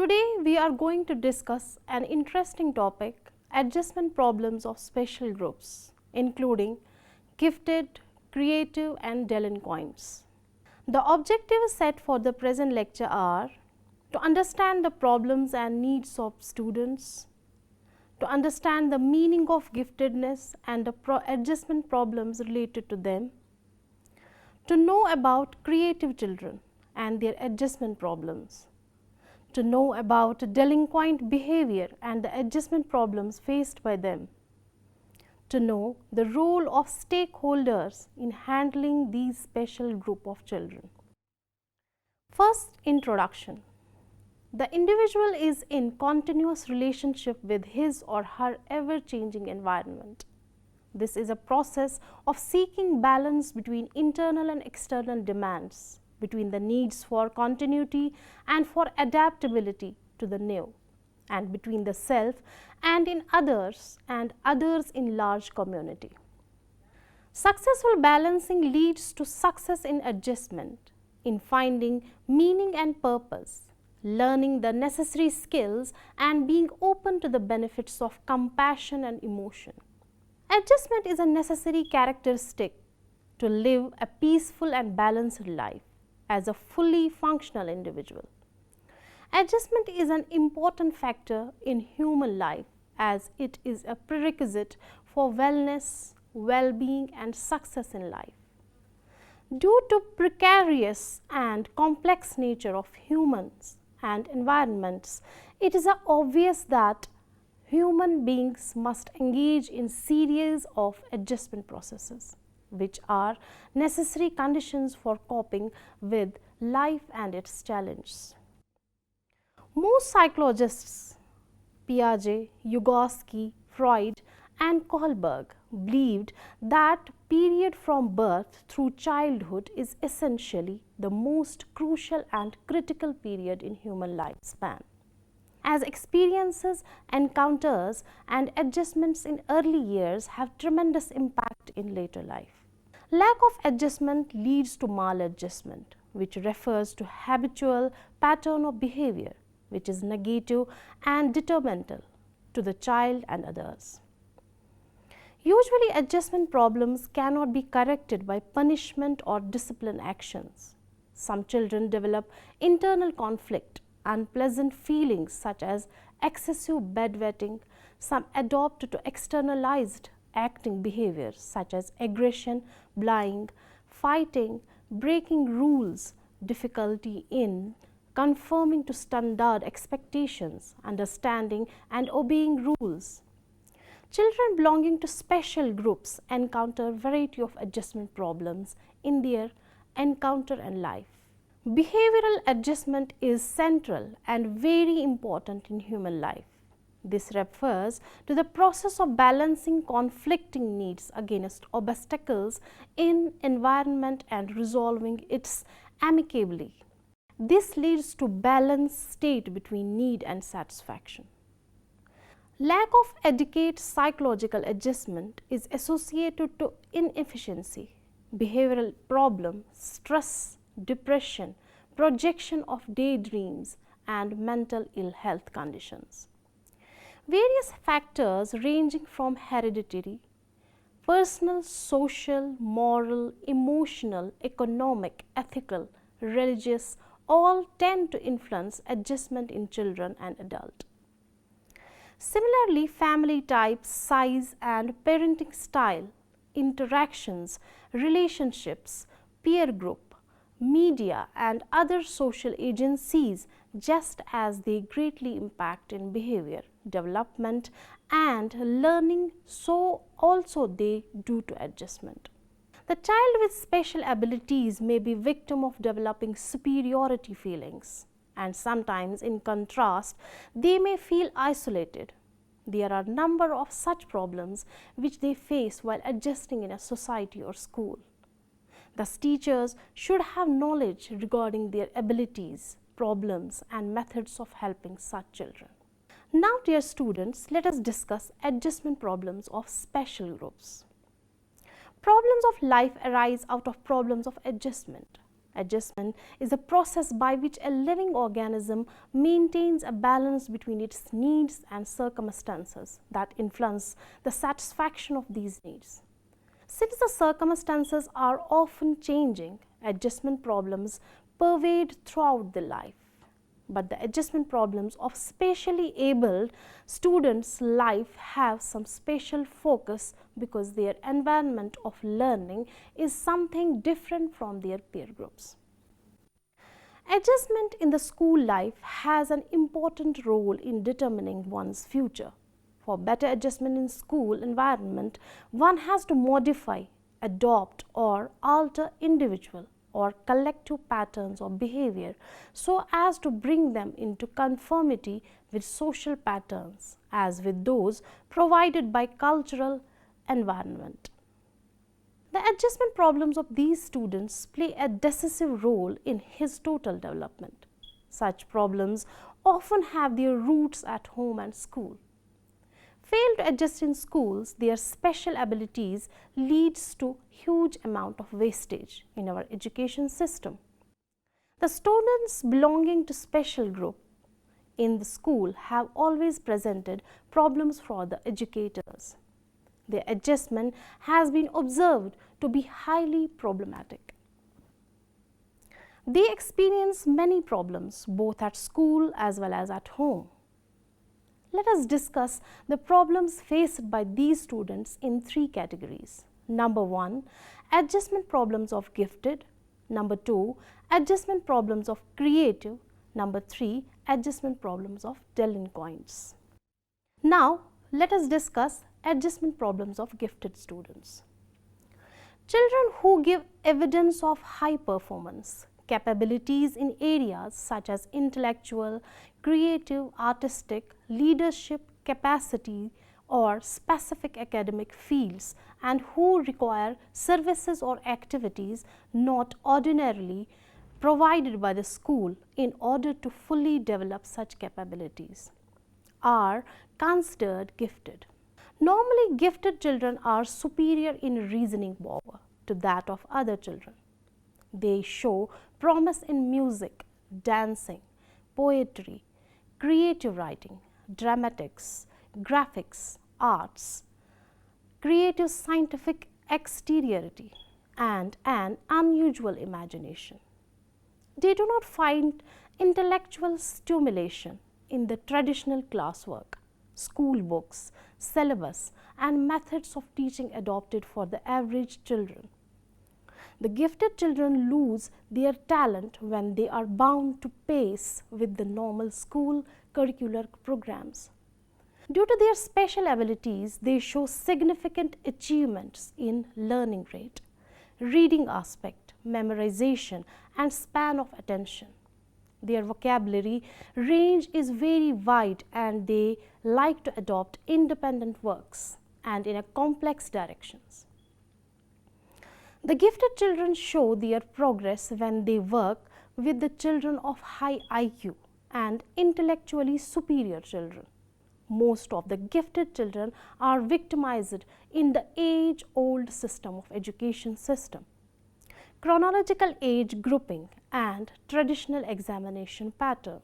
Today we are going to discuss an interesting topic, adjustment problems of special groups, including gifted, creative and delinquents. The objectives set for the present lecture are to understand the problems and needs of students, to understand the meaning of giftedness and the adjustment problems related to them, to know about creative children and their adjustment problems, to know about delinquent behavior and the adjustment problems faced by them, to know the role of stakeholders in handling these special group of children. First, introduction. The individual is in continuous relationship with his or her ever-changing environment. This is a process of seeking balance between internal and external demands, between the needs for continuity and for adaptability to the new, and between the self and others in large community. Successful balancing leads to success in adjustment, in finding meaning and purpose, learning the necessary skills and being open to the benefits of compassion and emotion. Adjustment is a necessary characteristic to live a peaceful and balanced life as a fully functional individual. Adjustment is an important factor in human life as it is a prerequisite for wellness, well-being and success in life. Due to precarious and complex nature of humans and environments, it is obvious that human beings must engage in series of adjustment processes, which are necessary conditions for coping with life and its challenges. Most psychologists, Piaget, Vygotsky, Freud and Kohlberg, believed that period from birth through childhood is essentially the most crucial and critical period in human lifespan, as experiences, encounters and adjustments in early years have tremendous impact in later life. Lack of adjustment leads to maladjustment, which refers to habitual pattern of behavior which is negative and detrimental to the child and others. Usually, adjustment problems cannot be corrected by punishment or discipline actions. Some children develop internal conflict, unpleasant feelings such as excessive bedwetting. Some adopt to externalized acting behaviors such as aggression, bullying, fighting, breaking rules, difficulty in conforming to standard expectations, understanding and obeying rules. Children belonging to special groups encounter variety of adjustment problems in their encounter and life. Behavioral adjustment is central and very important in human life. This refers to the process of balancing conflicting needs against obstacles in environment and resolving it amicably. This leads to balanced state between need and satisfaction. Lack of adequate psychological adjustment is associated to inefficiency, behavioral problem, stress, depression, projection of daydreams and mental ill health conditions. Various factors ranging from hereditary, personal, social, moral, emotional, economic, ethical, religious, all tend to influence adjustment in children and adults. Similarly, family type, size and parenting style, interactions, relationships, peer group, media and other social agencies, just as they greatly impact in behavior, development and learning, so also they do to adjustment. The child with special abilities may be victim of developing superiority feelings, and sometimes in contrast they may feel isolated. There are a number of such problems which they face while adjusting in a society or school. Thus, teachers should have knowledge regarding their abilities, problems and methods of helping such children. Now, dear students, let us discuss adjustment problems of special groups. Problems of life arise out of problems of adjustment. Adjustment is a process by which a living organism maintains a balance between its needs and circumstances that influence the satisfaction of these needs. Since the circumstances are often changing, adjustment problems pervade throughout the life. But the adjustment problems of specially abled students' life have some special focus because their environment of learning is something different from their peer groups. Adjustment in the school life has an important role in determining one's future. For better adjustment in school environment, one has to modify, adopt or alter individual or collective patterns of behavior so as to bring them into conformity with social patterns as with those provided by cultural environment. The adjustment problems of these students play a decisive role in his total development. Such problems often have their roots at home and school. Fail to adjust in schools, their special abilities leads to huge amount of wastage in our education system. The students belonging to special group in the school have always presented problems for the educators. Their adjustment has been observed to be highly problematic. They experience many problems both at school as well as at home. Let us discuss the problems faced by these students in three categories. Number 1, adjustment problems of gifted. Number 2, adjustment problems of creative. Number 3, adjustment problems of delinquents. Now, let us discuss adjustment problems of gifted students. Children who give evidence of high performance, capabilities in areas such as intellectual, creative, artistic, leadership capacity or specific academic fields and who require services or activities not ordinarily provided by the school in order to fully develop such capabilities are considered gifted. Normally, gifted children are superior in reasoning power to that of other children. They show promise in music, dancing, poetry, creative writing, dramatics, graphics, arts, creative scientific exteriority, and an unusual imagination. They do not find intellectual stimulation in the traditional classwork, school books, syllabus, and methods of teaching adopted for the average children. The gifted children lose their talent when they are bound to pace with the normal school curricular programs. Due to their special abilities, they show significant achievements in learning rate, reading aspect, memorization, and span of attention. Their vocabulary range is very wide and they like to adopt independent works and in a complex directions. The gifted children show their progress when they work with the children of high IQ and intellectually superior children. Most of the gifted children are victimized in the age-old system of education system, chronological age grouping and traditional examination pattern.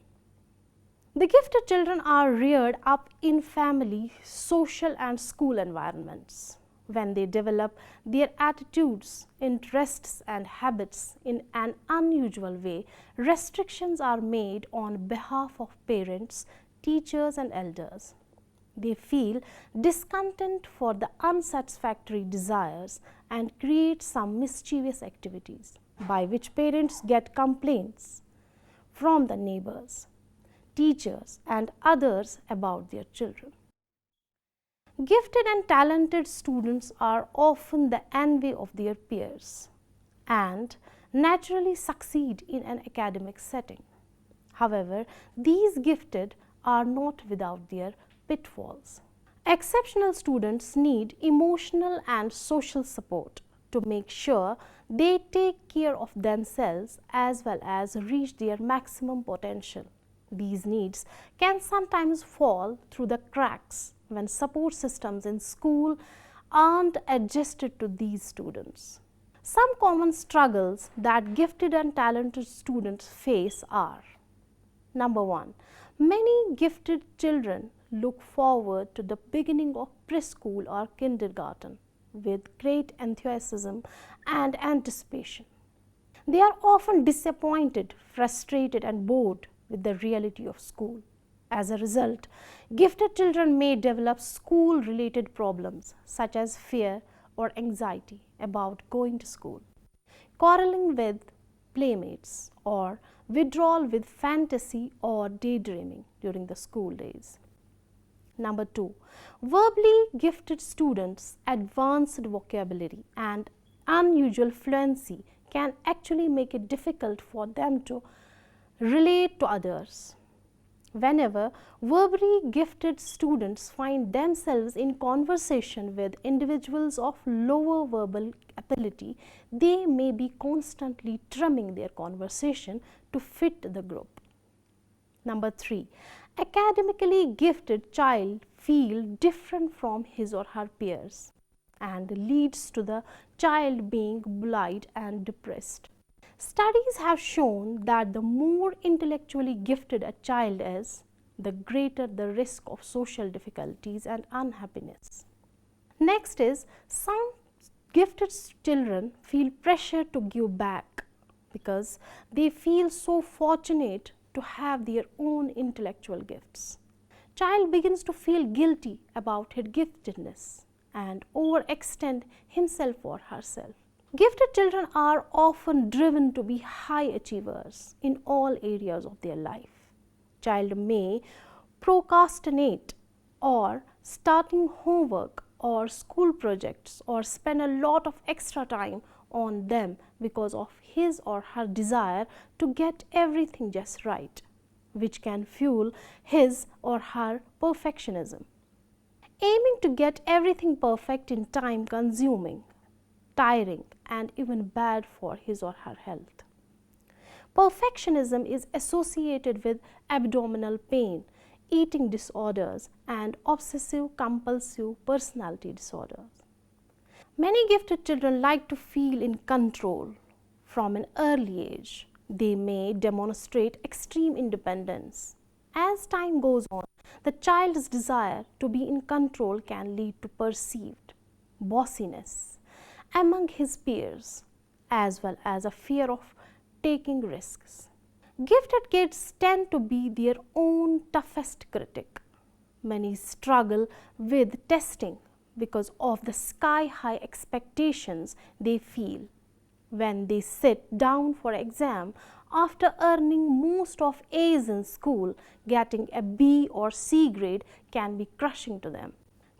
The gifted children are reared up in family, social and school environments. When they develop their attitudes, interests and habits in an unusual way, restrictions are made on behalf of parents, teachers and elders. They feel discontent for the unsatisfactory desires and create some mischievous activities by which parents get complaints from the neighbors, teachers and others about their children. Gifted and talented students are often the envy of their peers and naturally succeed in an academic setting. However, these gifted are not without their pitfalls. Exceptional students need emotional and social support to make sure they take care of themselves as well as reach their maximum potential. These needs can sometimes fall through the cracks when support systems in school aren't adjusted to these students. Some common struggles that gifted and talented students face are: number 1, many gifted children look forward to the beginning of preschool or kindergarten with great enthusiasm and anticipation. They are often disappointed, frustrated, and bored with the reality of school. As a result, gifted children may develop school-related problems such as fear or anxiety about going to school, quarreling with playmates, or withdrawal with fantasy or daydreaming during the school days. Number 2, verbally gifted students' advanced vocabulary and unusual fluency can actually make it difficult for them to relate to others. Whenever verbally gifted students find themselves in conversation with individuals of lower verbal ability, they may be constantly trimming their conversation to fit the group. Number 3, academically gifted child feel different from his or her peers and leads to the child being bullied and depressed. Studies have shown that the more intellectually gifted a child is, the greater the risk of social difficulties and unhappiness. Next is, some gifted children feel pressure to give back because they feel so fortunate to have their own intellectual gifts. Child begins to feel guilty about his giftedness and overextend himself or herself. Gifted children are often driven to be high achievers in all areas of their life. Child may procrastinate or starting homework or school projects or spend a lot of extra time on them because of his or her desire to get everything just right, which can fuel his or her perfectionism. Aiming to get everything perfect in time consuming, tiring, and even bad for his or her health. Perfectionism is associated with abdominal pain, eating disorders, and obsessive compulsive personality disorders. Many gifted children like to feel in control from an early age. They may demonstrate extreme independence. As time goes on, the child's desire to be in control can lead to perceived bossiness among his peers, as well as a fear of taking risks. Gifted kids tend to be their own toughest critic. Many struggle with testing because of the sky-high expectations they feel when they sit down for exam. After earning most of A's in school, getting a B or C grade can be crushing to them.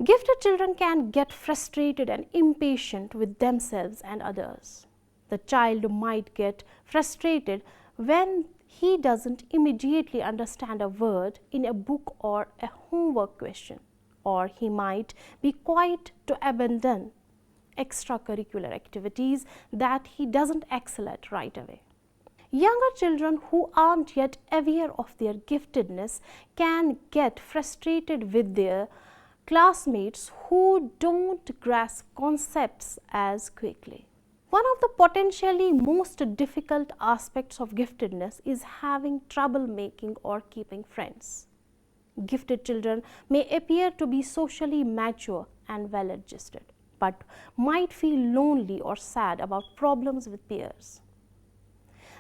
Gifted children can get frustrated and impatient with themselves and others. The child might get frustrated when he doesn't immediately understand a word in a book or a homework question, or he might be quiet to abandon extracurricular activities that he doesn't excel at right away. Younger children who aren't yet aware of their giftedness can get frustrated with their classmates who don't grasp concepts as quickly. One of the potentially most difficult aspects of giftedness is having trouble making or keeping friends. Gifted children may appear to be socially mature and well adjusted, but might feel lonely or sad about problems with peers.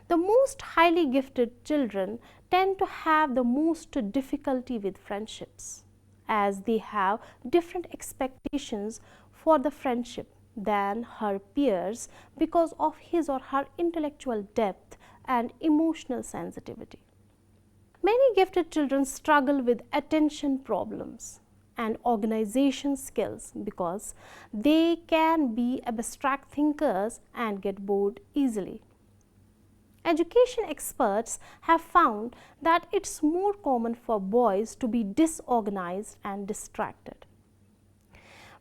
The most highly gifted children tend to have the most difficulty with friendships, as they have different expectations for the friendship than her peers because of his or her intellectual depth and emotional sensitivity. Many gifted children struggle with attention problems and organization skills because they can be abstract thinkers and get bored easily. Education experts have found that it's more common for boys to be disorganized and distracted.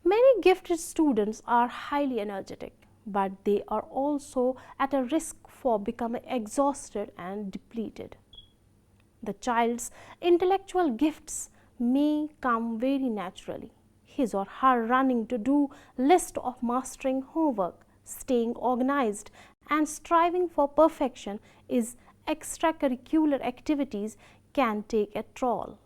Many gifted students are highly energetic, but they are also at a risk for becoming exhausted and depleted. The child's intellectual gifts may come very naturally. His or her running to do list of mastering homework staying organized and striving for perfection is extracurricular activities can take a toll.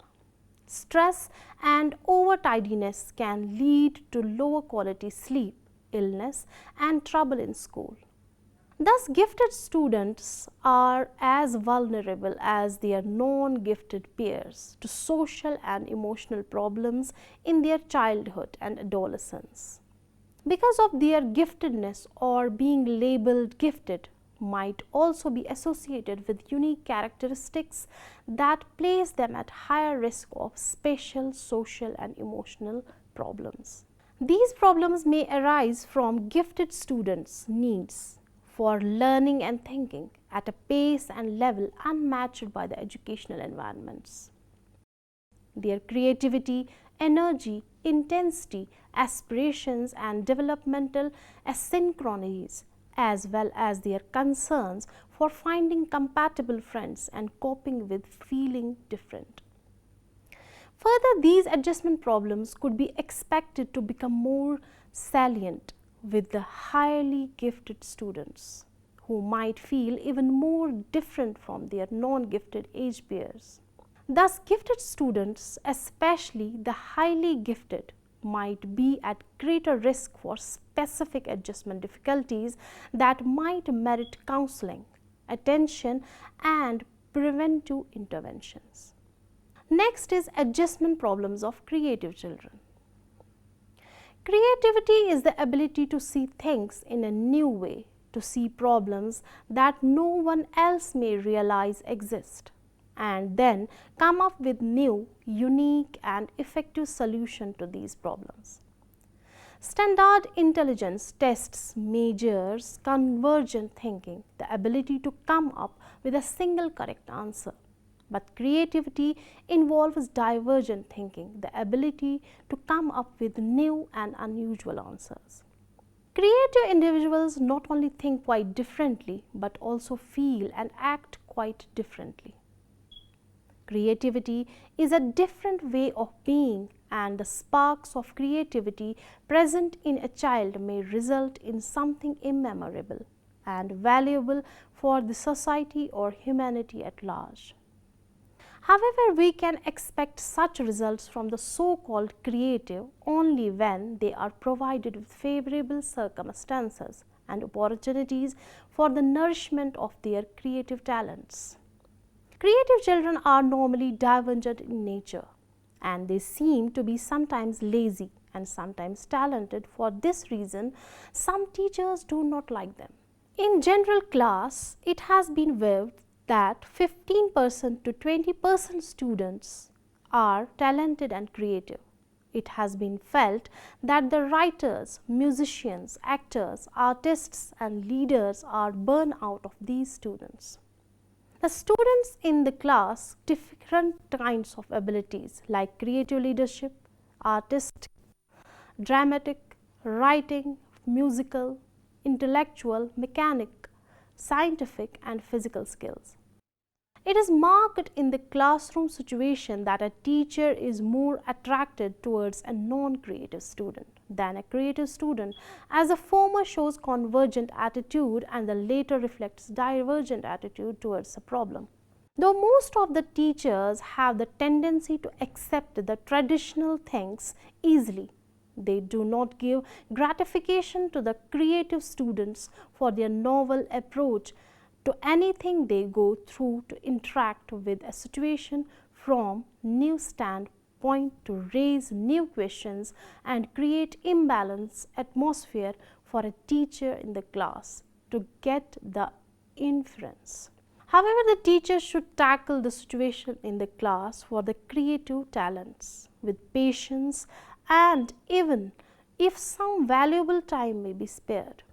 Stress and over-tidiness can lead to lower quality sleep, illness, and trouble in school. Thus, gifted students are as vulnerable as their non-gifted peers to social and emotional problems in their childhood and adolescence. Because of their giftedness or being labeled gifted might also be associated with unique characteristics that place them at higher risk of special social and emotional problems. These problems may arise from gifted students' needs for learning and thinking at a pace and level unmatched by the educational environments. Their creativity, energy, intensity, aspirations, and developmental asynchronies, as well as their concerns for finding compatible friends and coping with feeling different. Further, these adjustment problems could be expected to become more salient with the highly gifted students, who might feel even more different from their non-gifted age peers. Thus, gifted students, especially the highly gifted, might be at greater risk for specific adjustment difficulties that might merit counseling, attention, and preventive interventions. Next is adjustment problems of creative children. Creativity is the ability to see things in a new way, to see problems that no one else may realize exist, and then come up with new, unique, and effective solutions to these problems. Standard intelligence tests measures convergent thinking, the ability to come up with a single correct answer. But creativity involves divergent thinking, the ability to come up with new and unusual answers. Creative individuals not only think quite differently, but also feel and act quite differently. Creativity is a different way of being, and the sparks of creativity present in a child may result in something immemorable and valuable for the society or humanity at large. However, we can expect such results from the so-called creative only when they are provided with favorable circumstances and opportunities for the nourishment of their creative talents. Creative children are normally divergent in nature, and they seem to be sometimes lazy and sometimes talented. For this reason, some teachers do not like them. In general class, it has been viewed that 15% to 20% students are talented and creative. It has been felt that the writers, musicians, actors, artists, and leaders are burned out of these students. The students in the class different kinds of abilities like creative leadership, artistic, dramatic, writing, musical, intellectual, mechanic, scientific, and physical skills. It is marked in the classroom situation that a teacher is more attracted towards a non-creative student than a creative student, as the former shows convergent attitude and the later reflects divergent attitude towards a problem. Though most of the teachers have the tendency to accept the traditional things easily, they do not give gratification to the creative students for their novel approach to anything they go through to interact with a situation from new standpoint, to raise new questions and create imbalance atmosphere for a teacher in the class to get the inference. However, the teacher should tackle the situation in the class for the creative talents with patience, and even if some valuable time may be spared.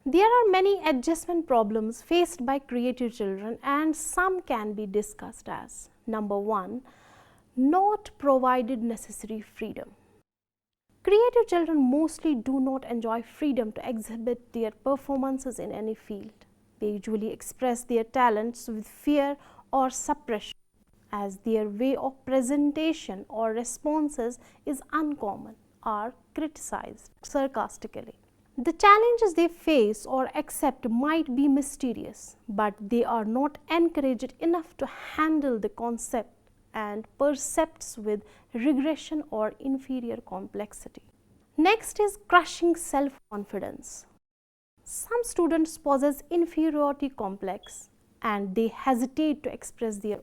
There are many adjustment problems faced by creative children, and some can be discussed as: number 1, not provided necessary freedom. Creative children mostly do not enjoy freedom to exhibit their performances in any field. They usually express their talents with fear or suppression, as their way of presentation or responses is uncommon or criticized sarcastically. The challenges they face or accept might be mysterious, but they are not encouraged enough to handle the concept and percepts with regression or inferior complexity. Next is crushing self-confidence. Some students possess inferiority complex and they hesitate to express their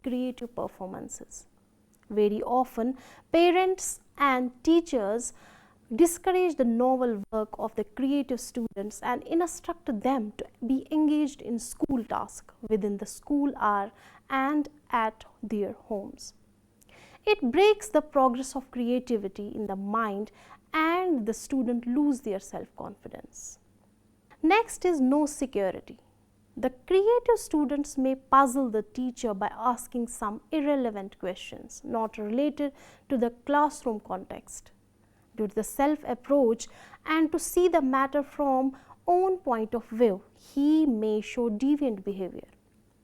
creative performances. Very often, parents and teachers discourage the novel work of the creative students and instruct them to be engaged in school tasks within the school hour and at their homes. It breaks the progress of creativity in the mind and the student lose their self-confidence. Next is no security. The creative students may puzzle the teacher by asking some irrelevant questions not related to the classroom context. Due to the self-approach and to see the matter from own point of view, he may show deviant behavior.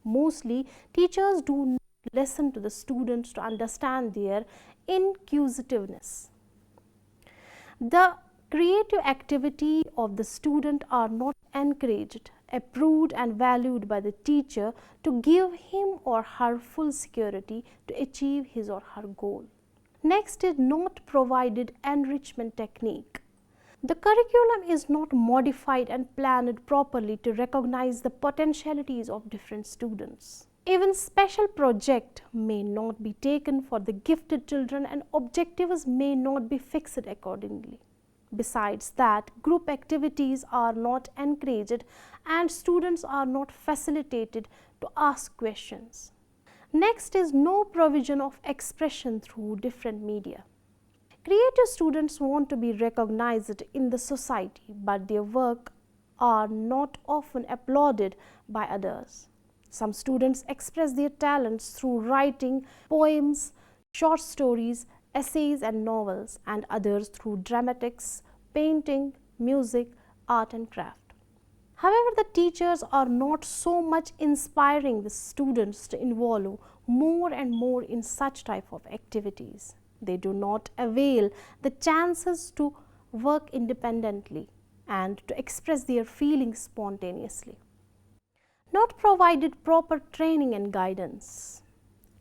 Mostly, teachers do not listen to the students to understand their inquisitiveness. The creative activity of the student are not encouraged, approved and valued by the teacher to give him or her full security to achieve his or her goal. Next is not provided enrichment technique. The curriculum is not modified and planned properly to recognize the potentialities of different students. Even special project may not be taken for the gifted children and objectives may not be fixed accordingly. Besides that, group activities are not encouraged and students are not facilitated to ask questions. Next is no provision of expression through different media. Creative students want to be recognized in the society, but their work are not often applauded by others. Some students express their talents through writing poems, short stories, essays and novels, and others through dramatics, painting, music, art and craft. However, the teachers are not so much inspiring the students to involve more and more in such type of activities. They do not avail the chances to work independently and to express their feelings spontaneously. Not provided proper training and guidance.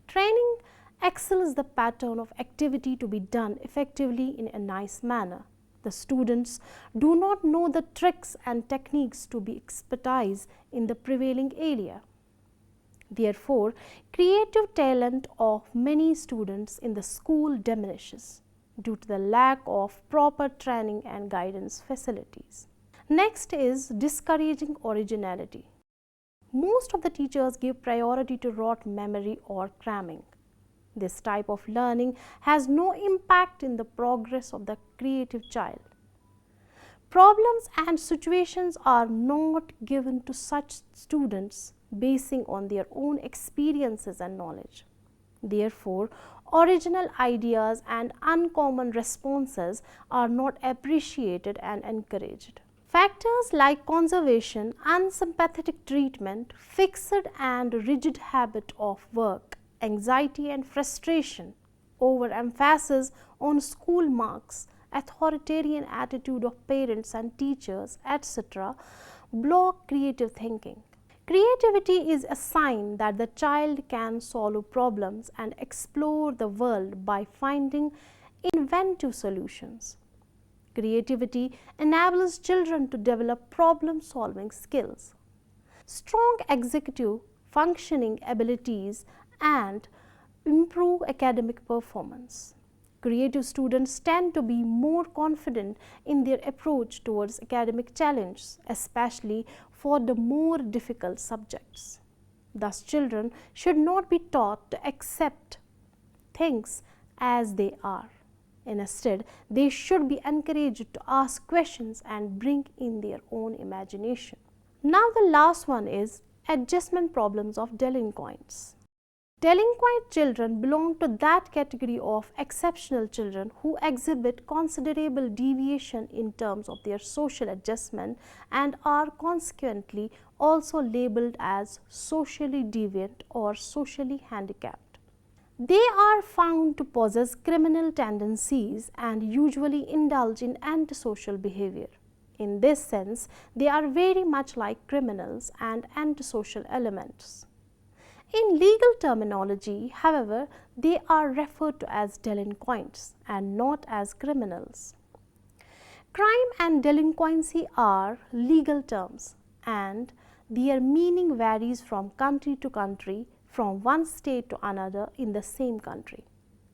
Training excels the pattern of activity to be done effectively in a nice manner. The students do not know the tricks and techniques to be expertise in the prevailing area. Therefore, creative talent of many students in the school diminishes due to the lack of proper training and guidance facilities. Next is discouraging originality. Most of the teachers give priority to rote memory or cramming. This type of learning has no impact in the progress of the creative child. Problems and situations are not given to such students basing on their own experiences and knowledge. Therefore, original ideas and uncommon responses are not appreciated and encouraged. Factors like conservation, unsympathetic treatment, fixed and rigid habit of work, anxiety and frustration, overemphasis on school marks, authoritarian attitude of parents and teachers, etc., block creative thinking. Creativity is a sign that the child can solve problems and explore the world by finding inventive solutions. Creativity enables children to develop problem-solving skills, strong executive functioning abilities, and improve academic performance. Creative students tend to be more confident in their approach towards academic challenges, especially for the more difficult subjects. Thus, children should not be taught to accept things as they are. Instead, they should be encouraged to ask questions and bring in their own imagination. Now, the last one is adjustment problems of delinquents. Delinquent children belong to that category of exceptional children who exhibit considerable deviation in terms of their social adjustment and are consequently also labeled as socially deviant or socially handicapped. They are found to possess criminal tendencies and usually indulge in antisocial behavior. In this sense, they are very much like criminals and antisocial elements. In legal terminology, however, they are referred to as delinquents and not as criminals. Crime and delinquency are legal terms, and their meaning varies from country to country, from one state to another in the same country.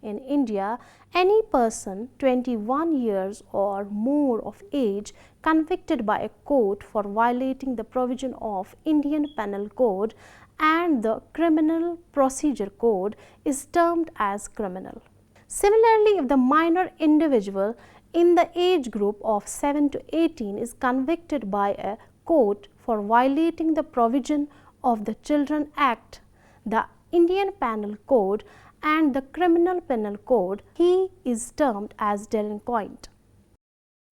In India, any person 21 years or more of age convicted by a court for violating the provision of Indian Penal Code and the Criminal Procedure Code is termed as criminal. Similarly, if the minor individual in the age group of 7 to 18 is convicted by a court for violating the provision of the Children Act, the Indian Penal Code and the Criminal Penal Code, he is termed as delinquent.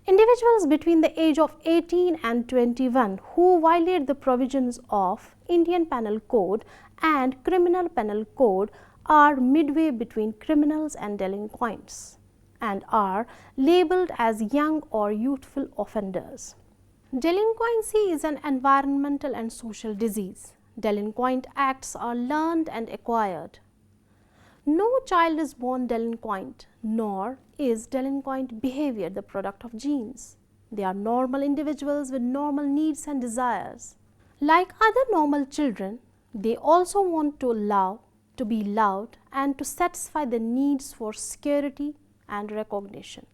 Individuals between the age of 18 and 21 who violate the provisions of Indian Penal Code and Criminal Penal Code are midway between criminals and delinquents and are labeled as young or youthful offenders. Delinquency is an environmental and social disease. Delinquent acts are learned and acquired. No child is born delinquent, nor is delinquent behavior the product of genes. They are normal individuals with normal needs and desires. Like other normal children, they also want to love, to be loved, and to satisfy the needs for security and recognition.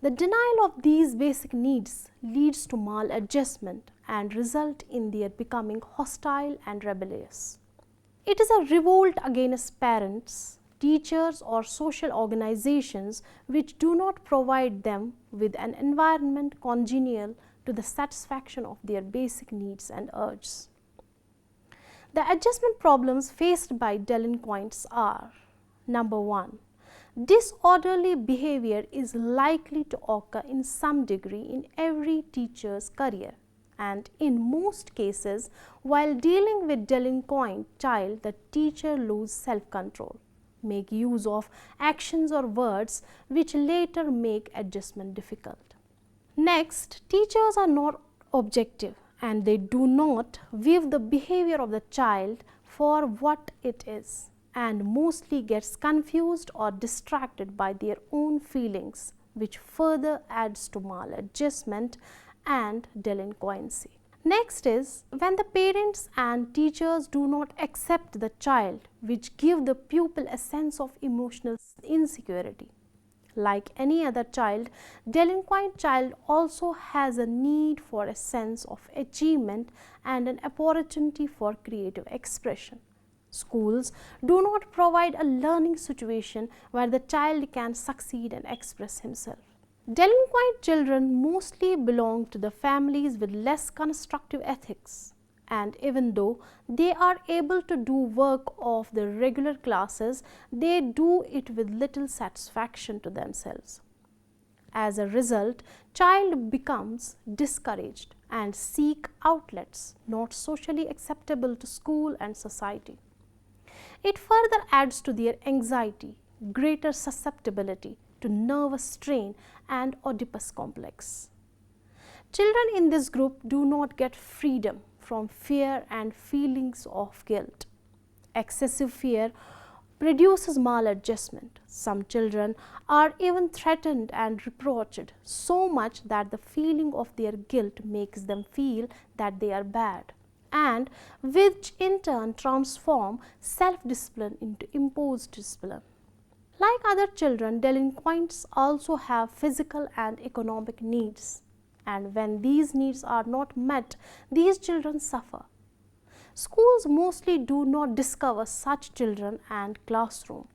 The denial of these basic needs leads to maladjustment and result in their becoming hostile and rebellious. It is a revolt against parents, teachers or social organizations which do not provide them with an environment congenial to the satisfaction of their basic needs and urges. The adjustment problems faced by delinquents are: number 1. Disorderly behavior is likely to occur in some degree in every teacher's career. And in most cases, while dealing with delinquent child, the teacher loses self-control, make use of actions or words which later make adjustment difficult. Next, teachers are not objective and they do not view the behavior of the child for what it is and mostly gets confused or distracted by their own feelings, which further adds to maladjustment and delinquency. Next is when the parents and teachers do not accept the child, which give the pupil a sense of emotional insecurity. Like any other child, delinquent child also has a need for a sense of achievement and an opportunity for creative expression. Schools do not provide a learning situation where the child can succeed and express himself. Delinquent children mostly belong to the families with less constructive ethics, and even though they are able to do work of the regular classes, they do it with little satisfaction to themselves. As a result, child becomes discouraged and seek outlets not socially acceptable to school and society. It further adds to their anxiety, greater susceptibility to nervous strain and Oedipus complex. Children in this group do not get freedom from fear and feelings of guilt. Excessive fear produces maladjustment. Some children are even threatened and reproached so much that the feeling of their guilt makes them feel that they are bad, and which in turn transform self-discipline into imposed discipline. Like other children, delinquents also have physical and economic needs, and when these needs are not met, these children suffer. Schools mostly do not discover such children, and classroom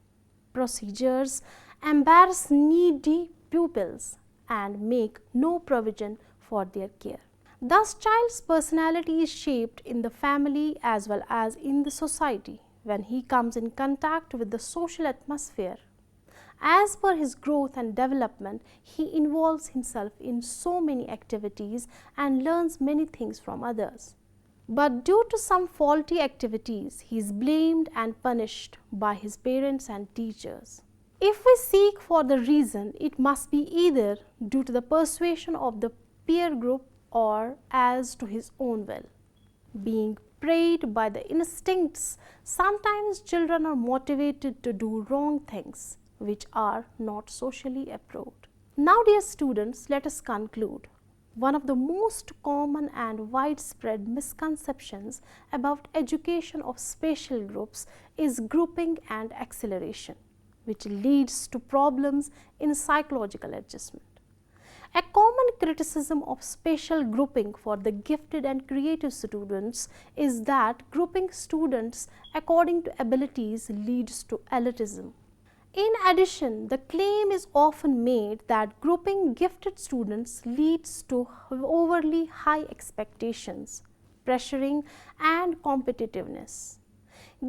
procedures embarrass needy pupils and make no provision for their care. Thus, child's personality is shaped in the family as well as in the society when he comes in contact with the social atmosphere. As per his growth and development, he involves himself in so many activities and learns many things from others. But due to some faulty activities, he is blamed and punished by his parents and teachers. If we seek for the reason, it must be either due to the persuasion of the peer group or as to his own will. Being preyed by the instincts, sometimes children are motivated to do wrong things which are not socially approved. Now, dear students, let us conclude. One of the most common and widespread misconceptions about education of special groups is grouping and acceleration, which leads to problems in psychological adjustment. A common criticism of special grouping for the gifted and creative students is that grouping students according to abilities leads to elitism. In addition, the claim is often made that grouping gifted students leads to overly high expectations, pressuring, and competitiveness.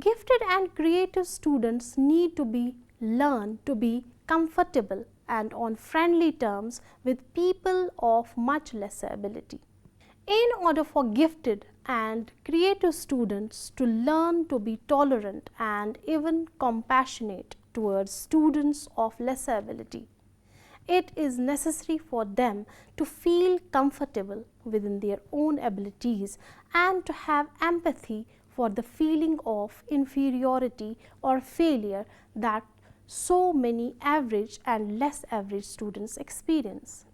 Gifted and creative students need to learn to be comfortable and on friendly terms with people of much lesser ability. In order for gifted and creative students to learn to be tolerant and even compassionate towards students of lesser ability, it is necessary for them to feel comfortable within their own abilities and to have empathy for the feeling of inferiority or failure that so many average and less average students experience.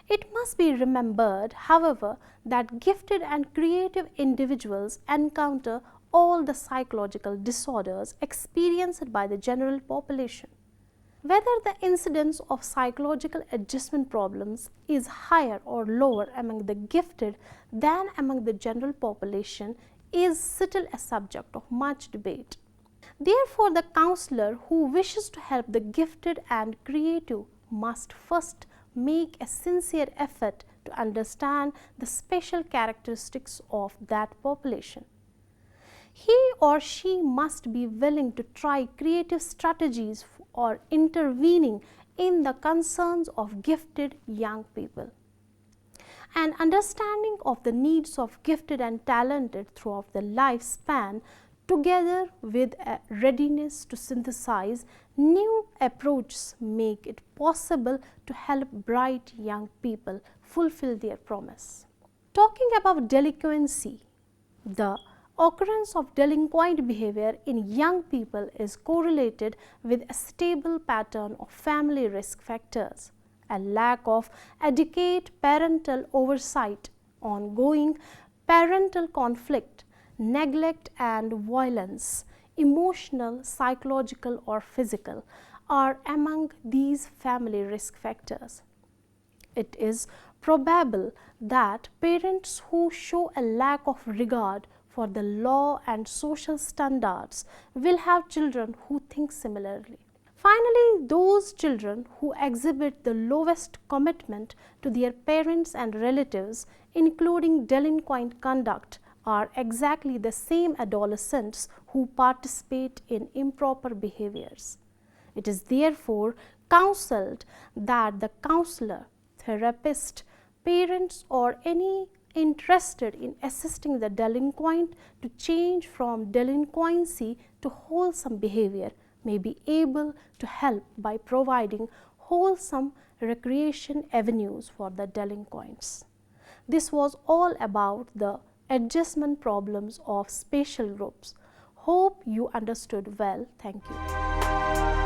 It must be remembered, however, that gifted and creative individuals encounter all the psychological disorders experienced by the general population. Whether the incidence of psychological adjustment problems is higher or lower among the gifted than among the general population is still a subject of much debate. Therefore, the counselor who wishes to help the gifted and creative must first make a sincere effort to understand the special characteristics of that population. He or she must be willing to try creative strategies or intervening in the concerns of gifted young people. An understanding of the needs of gifted and talented throughout the lifespan, together with a readiness to synthesize new approaches, make it possible to help bright young people fulfill their promise. Talking about delinquency, the occurrence of delinquent behavior in young people is correlated with a stable pattern of family risk factors, a lack of adequate parental oversight, ongoing parental conflict, neglect and violence, emotional, psychological or physical, are among these family risk factors. It is probable that parents who show a lack of regard for the law and social standards will have children who think similarly. Finally, those children who exhibit the lowest commitment to their parents and relatives, including delinquent conduct, are exactly the same adolescents who participate in improper behaviors. It is therefore counselled that the counselor, therapist, parents or any interested in assisting the delinquent to change from delinquency to wholesome behavior may be able to help by providing wholesome recreation avenues for the delinquents. This was all about the adjustment problems of spatial groups. Hope you understood well. Thank you.